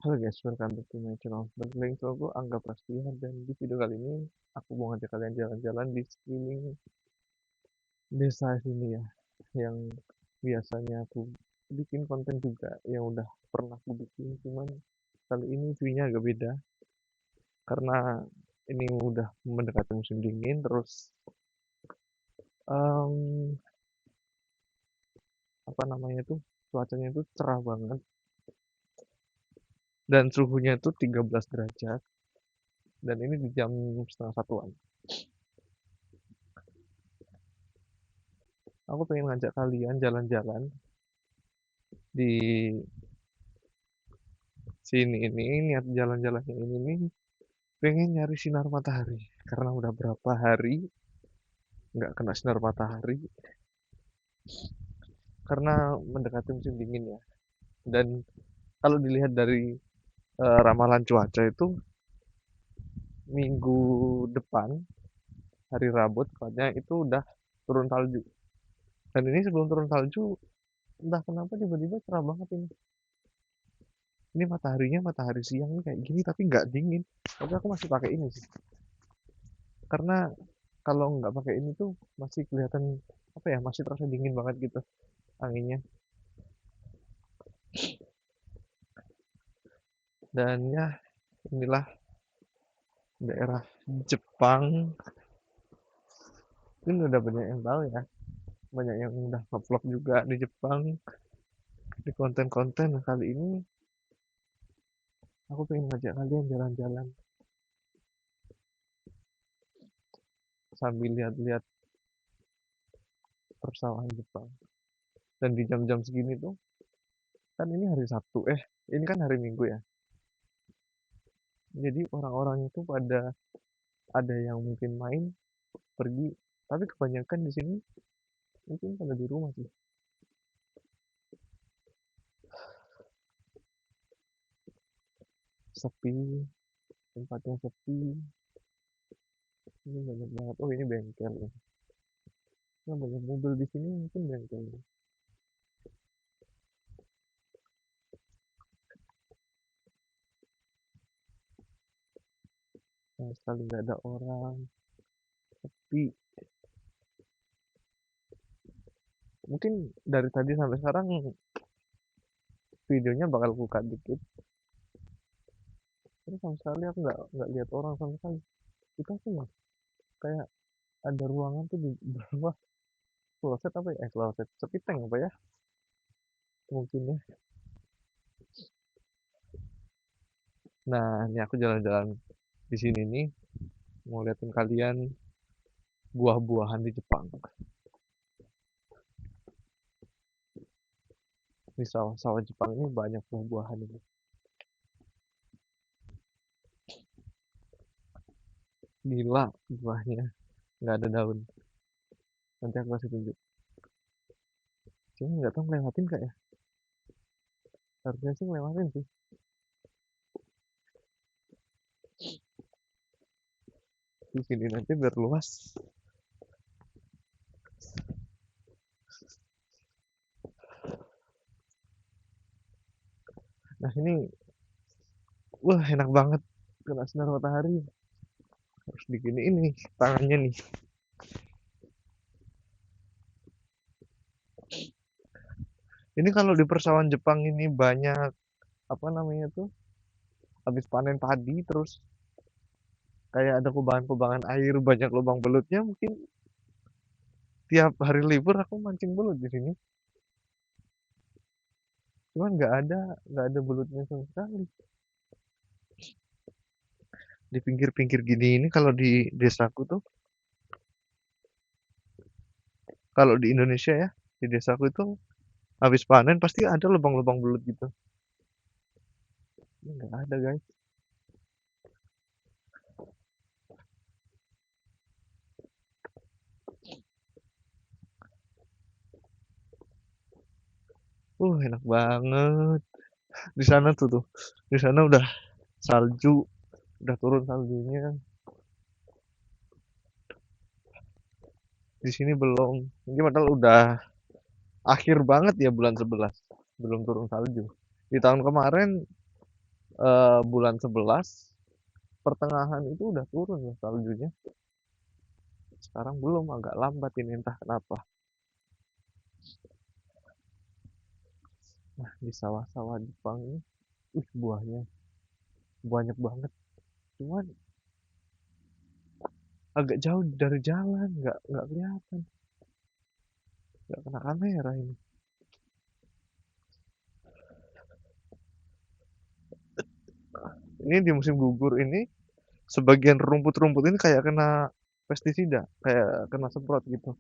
Halo guys, welcome back to my channel. Balik lagi sama aku, Angga Prasetya, dan di video kali ini aku mau ngajak kalian jalan-jalan di sekeliling desa sini ya, yang biasanya aku bikin konten juga, yang udah pernah aku bikin, cuman kali ini view-nya agak beda, karena ini udah mendekati musim dingin, terus em, apa namanya tuh, cuacanya itu cerah banget, dan suhunya itu 13 derajat, dan ini di jam setengah satuan. Aku pengen ngajak kalian jalan-jalan di sini ini, niat jalan-jalannya ini nih pengen nyari sinar matahari karena udah berapa hari nggak kena sinar matahari karena mendekati musim dingin ya. Dan kalau dilihat dari ramalan cuaca itu minggu depan hari Rabu tepatnya itu udah turun salju. Dan ini sebelum turun salju entah kenapa tiba-tiba cerah banget ini. Ini mataharinya matahari siang nih kayak gini tapi nggak dingin. Tapi aku masih pakai ini sih. Karena kalau nggak pakai ini tuh masih kelihatan apa ya, masih terasa dingin banget gitu anginnya. Dan ya, inilah daerah Jepang. Ini udah banyak yang tahu ya, banyak yang udah ngevlog juga di Jepang, di konten-konten. Nah, kali ini aku pengen ngajak kalian jalan-jalan sambil lihat-lihat persawahan Jepang. Dan di jam-jam segini tuh, kan ini hari Sabtu, ini kan hari Minggu ya. Jadi orang-orang itu pada ada yang mungkin main, pergi, tapi kebanyakan di sini mungkin pada di rumah sih. Sepi, tempatnya sepi, ini banyak banget. Oh, ini bengkel ya. Nah, banyak mobil di sini mungkin bengkel. Sama sekali nggak ada orang, sepi. Mungkin dari tadi sampai sekarang videonya bakal buka dikit. Terus sama sekali aku nggak lihat orang sama sekali. Itu aku nggak kayak ada ruangan tuh di bawah kloset apa ya? Kloset, sepi tank apa ya? Mungkin ya. Nah, ini aku jalan-jalan di sini nih, mau liatin kalian buah-buahan di Jepang. Di sawah-sawah Jepang ini banyak buah-buahan ini. Gila buahnya, nggak ada daun. Nanti aku kasih tunjuk. Cuma nggak tahu ngelewatin kak ya. Harusnya sih ngelewatin sih. Di sini nanti biar luas. Nah ini, wah enak banget kena sinar matahari. Harus digini ini tangannya nih. Ini kalau di persawahan Jepang ini banyak apa namanya tuh, habis panen padi terus kayak ada kubangan-kubangan air, banyak lubang belutnya. Mungkin tiap hari libur aku mancing belut di sini. Cuman nggak ada belutnya sama sekali. Di pinggir-pinggir gini ini kalau di desaku tuh, kalau di Indonesia ya, di desaku itu habis panen pasti ada lubang-lubang belut gitu. Ini nggak ada guys. Enak banget. Di sana tuh. Di sana udah salju, udah turun saljunya. Di sini belum. Ini padahal udah akhir banget ya bulan 11. Belum turun salju. Di tahun kemarin bulan 11 pertengahan itu udah turun loh saljunya. Sekarang belum, agak lambat ini entah kenapa. Nah, di sawah-sawah Jepang ini, buahnya banyak banget. Cuman agak jauh dari jalan, nggak kelihatan, nggak kena kamera ini. Ini di musim gugur ini, sebagian rumput-rumput ini kayak kena pestisida, kayak kena semprot gitu.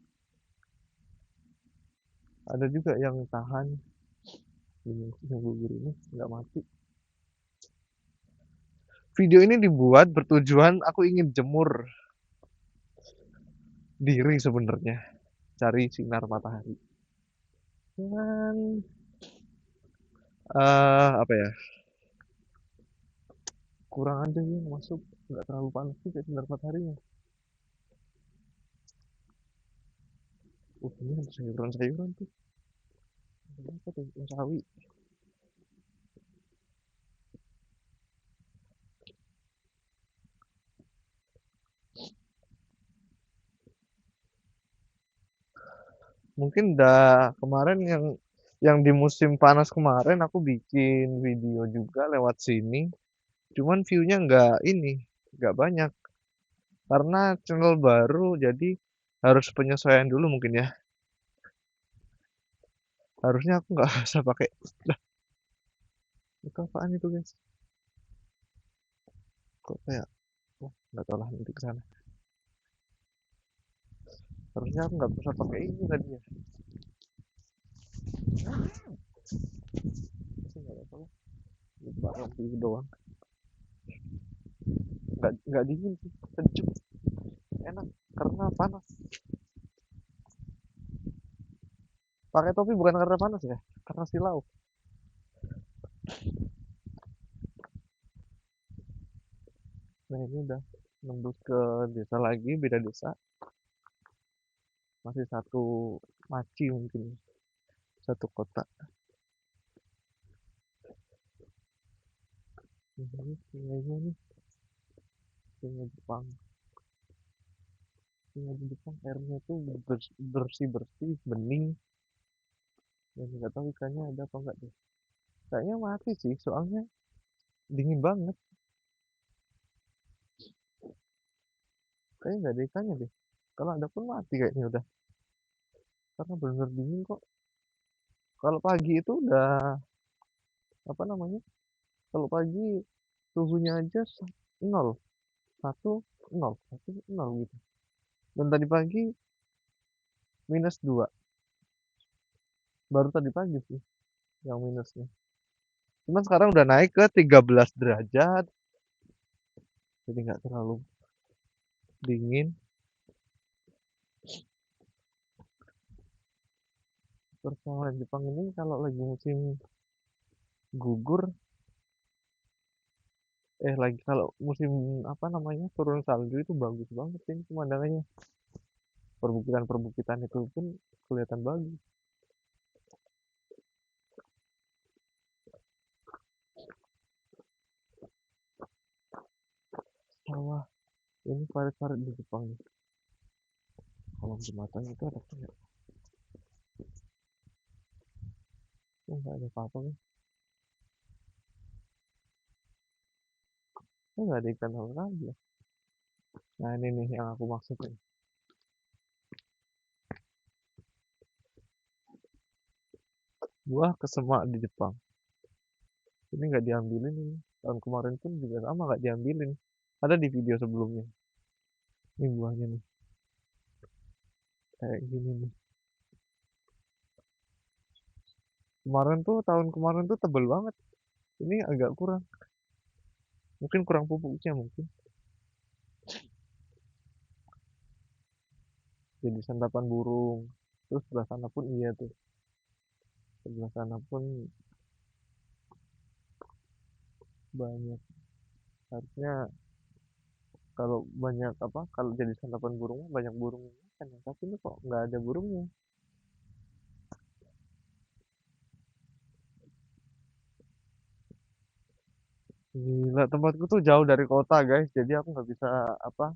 Ada juga yang tahan di musim gugur ini, nggak mati. Video ini dibuat bertujuan aku ingin jemur diri sebenarnya, cari sinar matahari. Cuman apa ya? Kurang aja sih yang masuk, nggak terlalu panas juga sinar mataharinya. Ini ada sayuran-sayuran tuh. Apa tuh? Sawi. Mungkin udah kemarin yang di musim panas kemarin aku bikin video juga lewat sini. Cuman view-nya nggak banyak. Karena channel baru jadi harus penyesuaian dulu mungkin ya. Harusnya aku nggak usah pakai. Lah, itu apaan itu guys? Kok kayak, oh, nggak tahu lah nanti ke sana. Harusnya aku nggak usah pakai ini tadi ya. Sih nggak tahu. Lupa lampu doang. Nggak dingin sih, sejuk, enak karena panas. Pakai topi bukan karena panas ya, karena silau. Nah ini udah nembus ke desa lagi, beda desa. Masih satu maci mungkin, satu kota. Ini sungainya nih, sungai Jepang. Sungai di Jepang airnya tuh bersih-bersih, bening. Dan nggak tahu ikannya ada apa enggak deh. Kayaknya mati sih, soalnya dingin banget. Kayaknya nggak ada ikannya deh. Kalau ada pun mati kayaknya udah. Karena benar-benar dingin kok. Kalau pagi itu udah, apa namanya? Kalau pagi suhunya aja nol, satu, nol, satu, nol gitu. Dan tadi pagi -2. Baru tadi pagi sih yang minusnya. Cuman sekarang udah naik ke 13 derajat. Jadi nggak terlalu dingin. Persoalan Jepang ini kalau lagi musim gugur, lagi kalau musim apa namanya turun salju itu bagus banget ini pemandangannya. Perbukitan-perbukitan itu pun kelihatan bagus. Sawah ini parit-parit di Jepang. Kolom jembatan itu ada apa ya? Oh, nggak ada apa-apa nih. Nggak ada ikan sama sekali ya. Nah ini nih yang aku maksudin. Buah kesemak di Jepang. Ini nggak diambilin ini. Tahun kemarin pun juga sama nggak diambilin. Ada di video sebelumnya. Ini buahnya nih. Kayak gini nih. Tahun kemarin tuh tebel banget. Ini agak kurang. Mungkin kurang pupuknya mungkin. Jadi santapan burung. Terus sebelah sana pun iya tuh. Sebelah sana pun banyak. Harusnya kalau banyak apa, kalau jadi santapan burung banyak burung kan. Tapi ini kok nggak ada burungnya. Gila, tempatku tuh jauh dari kota, guys. Jadi aku nggak bisa apa,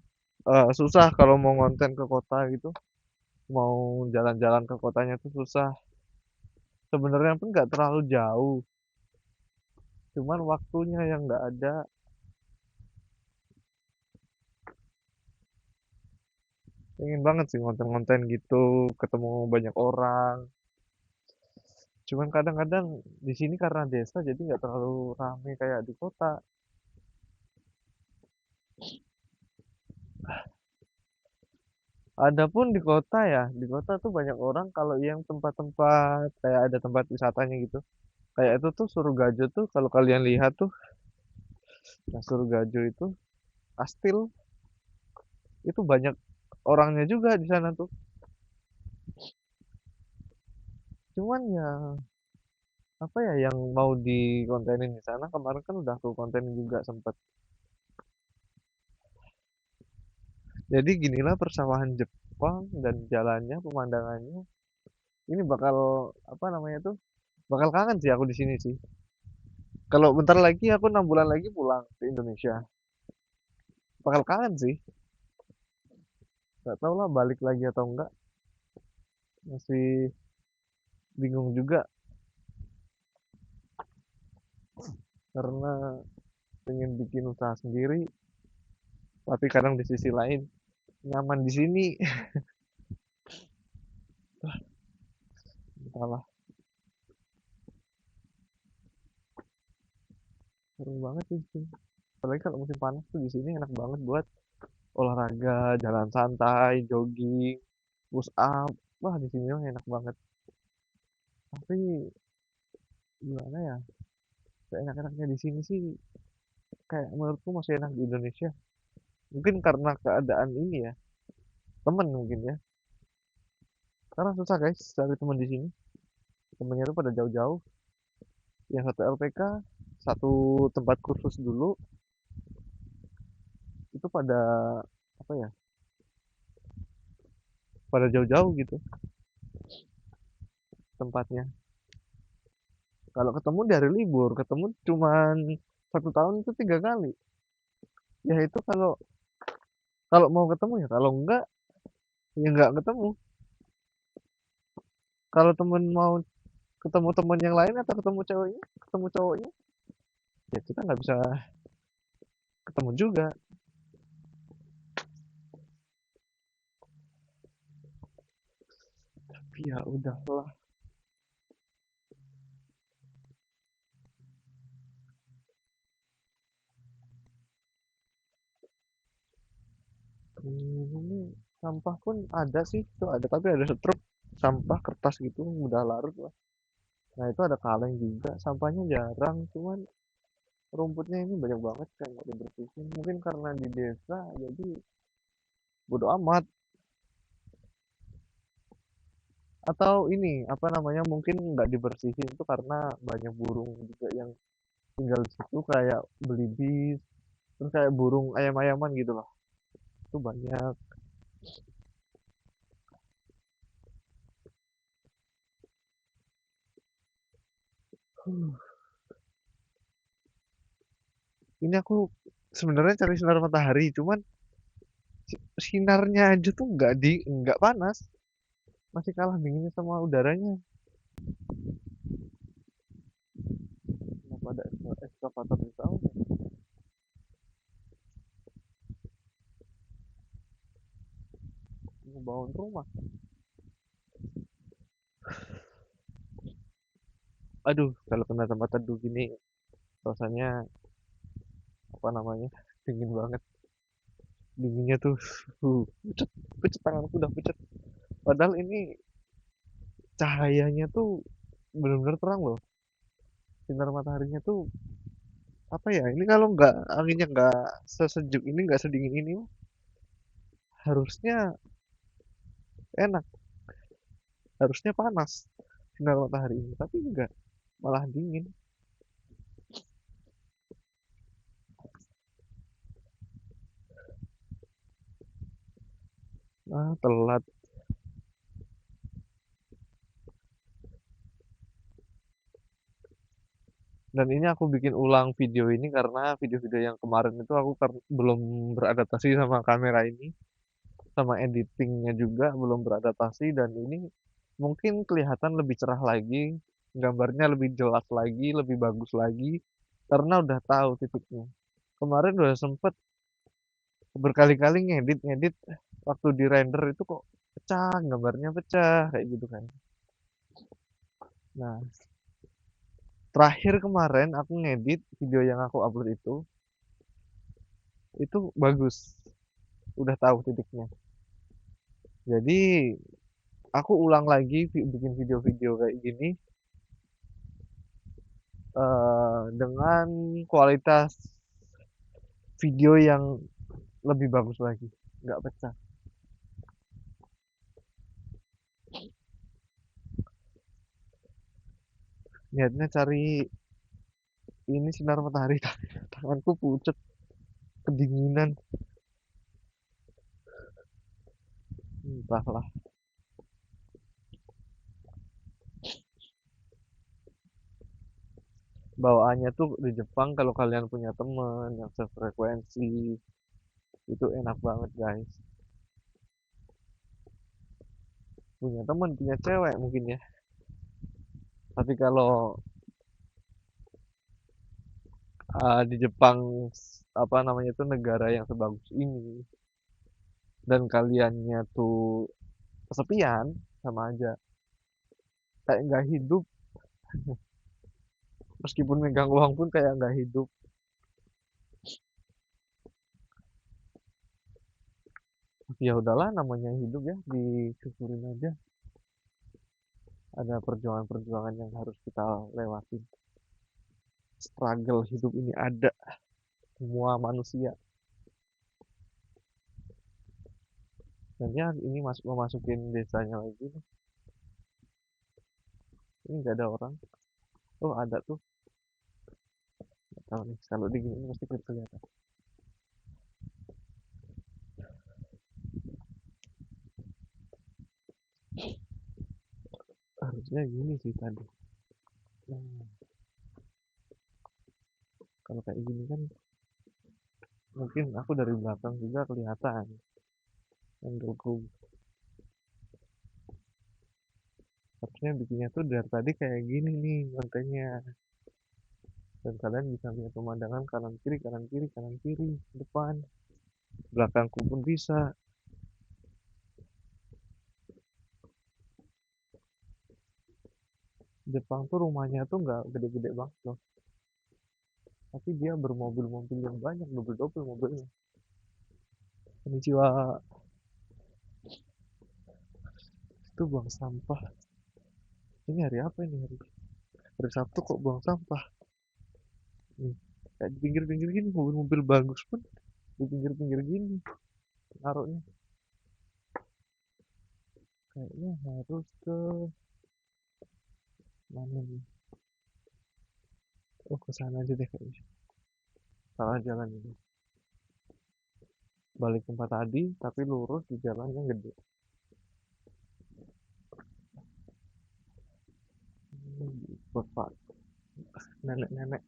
susah kalau mau ngonten ke kota gitu. Mau jalan-jalan ke kotanya tuh susah. Sebenarnya pun nggak terlalu jauh, cuman waktunya yang nggak ada. Pengen banget sih ngonten-ngonten gitu, ketemu banyak orang. Cuman kadang-kadang di sini karena desa jadi nggak terlalu rame kayak di kota. Adapun di kota ya, di kota tuh banyak orang kalau yang tempat-tempat kayak ada tempat wisatanya gitu. Kayak itu tuh Surugajo tuh kalau kalian lihat tuh, nah Surugajo itu Kastil itu banyak orangnya juga di sana tuh. Cuman ya apa ya yang mau dikontenin di sana kemarin kan udah aku kontenin juga sempet. Jadi ginilah persawahan Jepang dan jalannya, pemandangannya. Ini bakal apa namanya tuh? Bakal kangen sih aku di sini sih. Kalau bentar lagi aku 6 bulan lagi pulang ke Indonesia. Bakal kangen sih. Gak tau lah balik lagi atau enggak. Masih bingung juga karena pengen bikin usaha sendiri. Tapi kadang di sisi lain nyaman di sini. Entahlah, seru banget sih di sini. Apalagi kalau musim panas tuh di sini enak banget buat olahraga, jalan santai, jogging, push up. Wah, di sini mah enak banget. Tapi gimana ya? Seenak-enaknya di sini sih kayak menurutku masih enak di Indonesia. Mungkin karena keadaan ini ya, temen mungkin ya. Karena susah guys cari teman di sini. Temennya tuh pada jauh-jauh. Yang satu LPK, satu tempat kursus dulu, itu pada apa ya? Pada jauh-jauh gitu tempatnya. Kalau ketemu dari libur, ketemu cuman 1 tahun itu 3 kali. Ya itu kalau kalau mau ketemu ya, kalau enggak ya enggak ketemu. Kalau temen mau ketemu temen yang lain atau ketemu ceweknya, ketemu cowoknya, ya kita nggak bisa ketemu juga. Tapi ya udahlah. Ini sampah pun ada sih, tuh ada tapi ada setruk sampah kertas gitu udah larut lah. Nah itu ada kaleng juga, sampahnya jarang, cuman rumputnya ini banyak banget kan nggak dibersihin. Mungkin karena di desa jadi bodo amat. Atau ini apa namanya mungkin nggak dibersihin itu karena banyak burung juga yang tinggal di situ kayak belibis, terus kayak burung ayam-ayaman gitu loh. Itu banyak. Ini aku sebenarnya cari sinar matahari, cuman sinarnya aja tuh nggak panas, masih kalah dinginnya sama udaranya. Kenapa ada eskavator di sana? Mau bangun rumah. Aduh, kalau kena tempat teduh gini rasanya apa namanya dingin banget. Dinginnya tuh, pucet, pucet tanganku udah pucet. Padahal ini cahayanya tuh benar-benar terang loh. Sinar mataharinya tuh apa ya? Ini kalau nggak anginnya nggak sesejuk ini, nggak sedingin ini, harusnya enak, harusnya panas sinar matahari ini, tapi enggak, malah dingin. Ah, telat. Dan ini aku bikin ulang video ini karena video-video yang kemarin itu aku belum beradaptasi sama kamera ini, sama editingnya juga belum beradaptasi dan ini mungkin kelihatan lebih cerah lagi, gambarnya lebih jelas lagi, lebih bagus lagi, karena udah tahu titiknya. Kemarin udah sempet berkali-kali ngedit-ngedit, waktu di render itu kok pecah, gambarnya pecah, kayak gitu kan. Nah, terakhir kemarin aku ngedit video yang aku upload itu bagus, udah tahu titiknya. Jadi aku ulang lagi bikin video-video kayak gini dengan kualitas video yang lebih bagus lagi, nggak pecah. Niatnya cari ini sinar matahari, tanganku pucet, kedinginan, entahlah. Bawaannya tuh di Jepang kalau kalian punya temen yang sefrekuensi, itu enak banget guys. Punya temen, punya cewek mungkin ya. Tapi kalau di Jepang apa namanya itu negara yang sebagus ini dan kaliannya tuh kesepian sama aja kayak nggak hidup, meskipun megang uang pun kayak nggak hidup. Tapi ya udahlah namanya hidup ya, disyukurin aja. Ada perjuangan-perjuangan yang harus kita lewatin. Struggle hidup ini ada semua manusia. Dan ya ini memasukin desanya lagi nih. Ini nggak ada orang. Oh ada tuh. Nggak tahu nih. Kalau di gini pasti kelihatan. Harusnya gini sih tadi. Nah, kalau kayak gini kan mungkin aku dari belakang juga kelihatan angle. Harusnya bikinnya tuh dari tadi kayak gini nih lantainya. Dan kalian bisa lihat pemandangan kanan kiri, kanan kiri, kanan kiri, depan, belakangku pun bisa. Jepang tuh rumahnya tuh nggak gede-gede banget loh. Tapi dia bermobil-mobil yang banyak, double-double mobilnya. Konnichiwa. Itu buang sampah. Ini hari apa ini hari Sabtu kok buang sampah? Nih, kayak di pinggir-pinggir gini, mobil-mobil bagus pun di pinggir-pinggir gini naruhnya. Kayaknya harus ke mana nih? Oh, ke sana aja deh kayaknya. Salah jalan ini. Balik tempat tadi, tapi lurus di jalan yang gede. Bapak, nenek-nenek.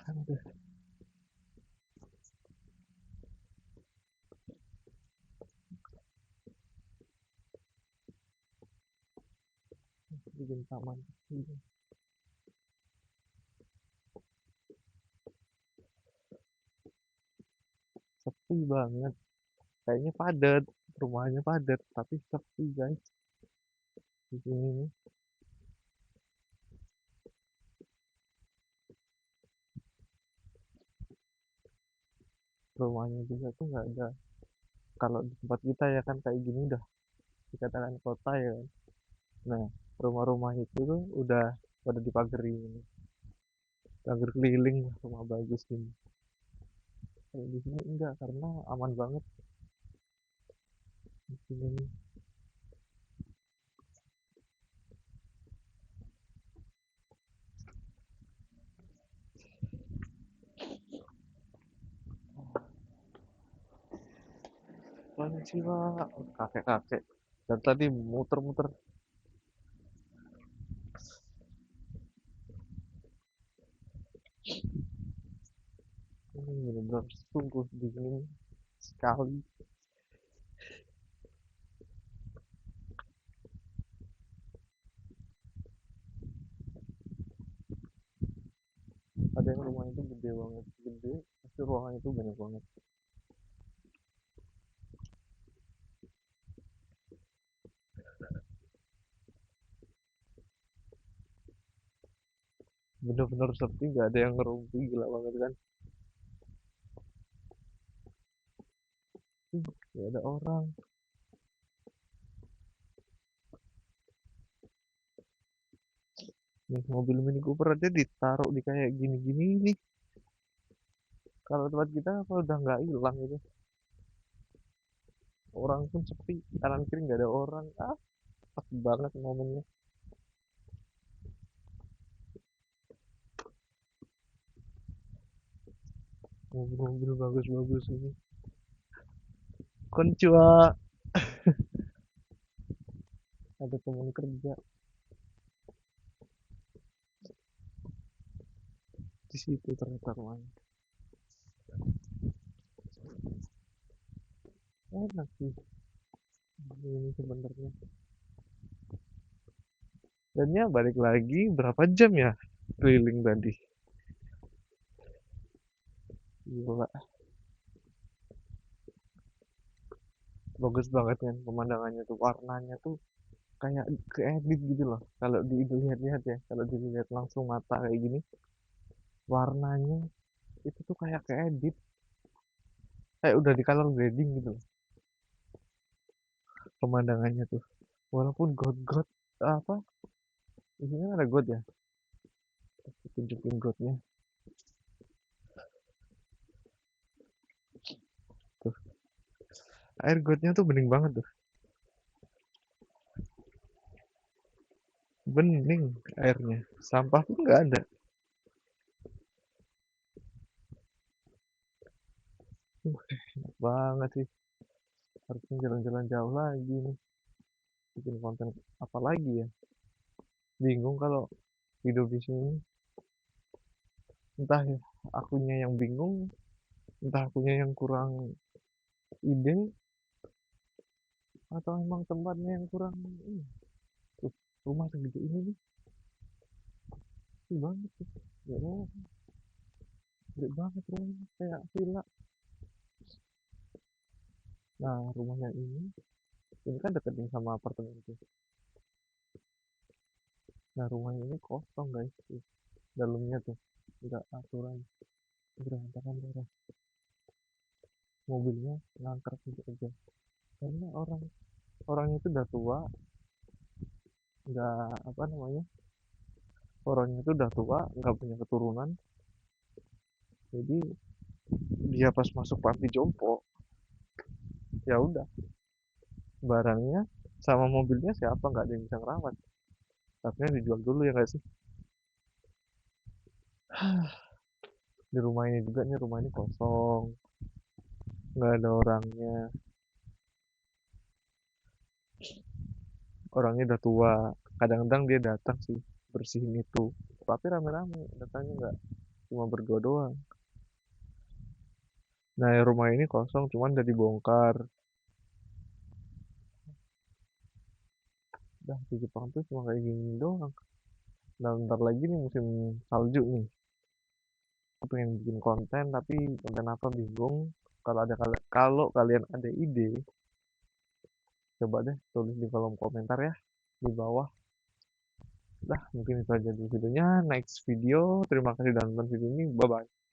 Aduh, bikin taman. Sepi banget. Kayaknya padat. Rumahnya padat, tapi sepi guys. Di sini nih, rumahnya juga tuh nggak ada. Kalau di tempat kita ya kan kayak gini udah dikatakan kota ya kan. Nah, rumah-rumah itu tuh udah pada dipagari. Pagar keliling, rumah bagus ini. Kalau di sini enggak, karena aman banget di sini nih. Konnichiwa, kakek-kakek. Dan tadi muter-muter Ini benar-benar sungguh dingin sekali. Ada yang rumah itu gede banget, gede, pasti ruangan itu banyak banget. Bener-bener sepi, gak ada yang ngerumpi, gila banget kan. Gak ada orang. Nih mobil Mini Cooper aja ditaruh di kayak gini-gini nih. Kalau tempat kita apa udah nggak hilang gitu. Orang pun sepi, kanan kiri nggak ada orang. Ah, pas banget momennya. Mobil-mobil bagus-bagus ini. Konnichiwa. Ada teman kerja di situ ternyata rumahnya. Enak sih ini sebenarnya. Dan ya balik lagi berapa jam ya keliling tadi. Gila, bagus banget kan pemandangannya tuh, warnanya tuh kayak keedit gitu loh. Kalau dilihat-lihat ya, kalau dilihat langsung mata kayak gini, warnanya itu tuh kayak keedit, kayak udah di color grading gitu loh pemandangannya tuh. Walaupun god-god apa, isinya ada god ya, tunjukin godnya tuh. Air godnya tuh bening banget tuh, bening airnya, sampah pun nggak ada. Enak banget sih, harusnya jalan-jalan jauh lagi nih, bikin konten apa lagi ya. Bingung kalau hidup di sini, entah ya akunya yang bingung, entah akunya yang kurang ide, atau emang tempatnya yang kurang ini. Tuh, rumah segede ini nih, gede banget tuh, gak mau, gede banget rumahnya kayak villa. Nah rumahnya ini kan deket nih sama apartemen tuh. Nah rumahnya ini kosong guys tuh, dalamnya tuh nggak aturan, berantakan parah. Mobilnya ngangkrak gitu aja, karena orangnya itu udah tua, nggak apa namanya, orangnya itu udah tua, nggak punya keturunan. Jadi dia pas masuk panti jompo, ya udah, barangnya sama mobilnya siapa, nggak ada yang bisa ngerawat, tapi dijual dulu ya nggak sih. Di rumah ini juga nih, rumah ini kosong, nggak ada orangnya, orangnya udah tua. Kadang-kadang dia datang sih bersihin itu, tapi rame-rame datangnya, nggak cuma berdua doang. Nah rumah ini kosong, cuman udah dibongkar. Dah di Jepang tuh cuma kayak gini doang. Nah bentar lagi nih musim salju nih, aku pengen bikin konten tapi konten apa bingung. Kalau kalian ada ide, coba deh tulis di kolom komentar ya di bawah. Dah mungkin itu aja dulu videonya, next video, terima kasih dan nonton video ini, bye bye.